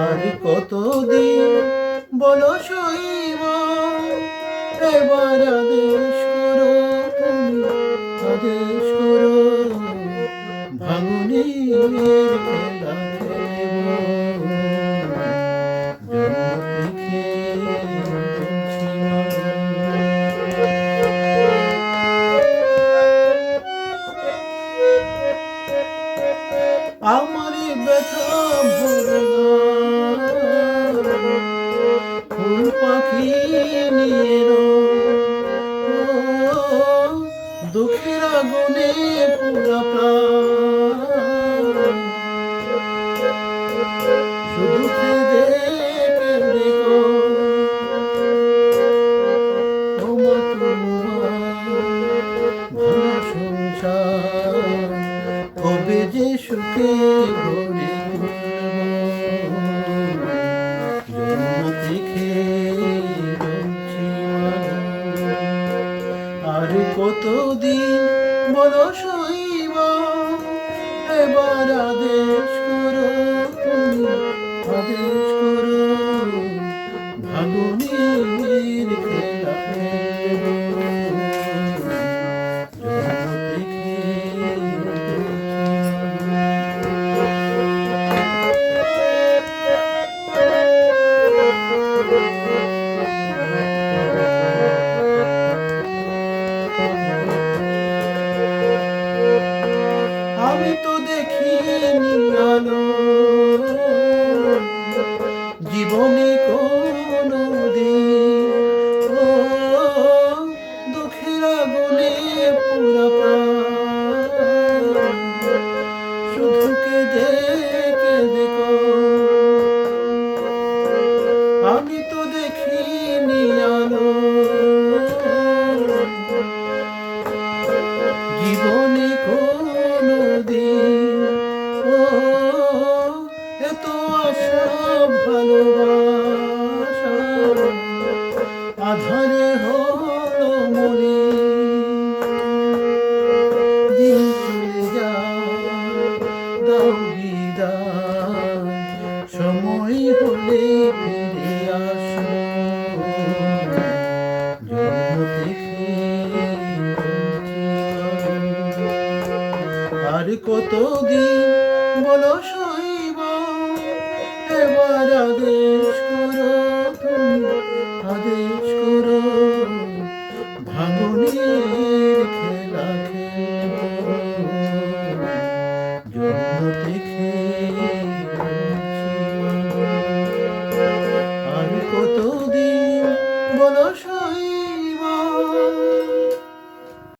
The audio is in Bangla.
আর কতদিন বলো সইব, এবার আদেশ করো তুমি, আদেশ করো ভাঙনের খেলা খেলব। আমার ব্যথা ভরে ফুল পাখি নিয়ে দুঃখের আগুনে পুরা প্রাণ, শুধু কেঁদে কেঁদে গো ওমা তোমার ভাঙা সংসার কবে যে সুখে ভরে জন্ম থেকে আর কতদিন বলো সইব, এবার আদেশ করো তুমি, আদেশ করো ভাঙনের খেলা খেলব। আমি তো দেখিনি আলো জীবনে কোনো দিন, দুঃখের আগুনে পুরা প্রাণ, শুধু কেঁদে কেঁদে গো আমি তো দেখিনি আলো জীবনে কোনো দিন, এত আশা ভালোবাসা আধারে হলো মনে, দিন চলে যায় দাও বিদায়, সময় হলে ফিরে আসো জন্ম থেকে। আর কতদিন বলো সইব, এবার আদেশ করো তুমি, আদেশ করো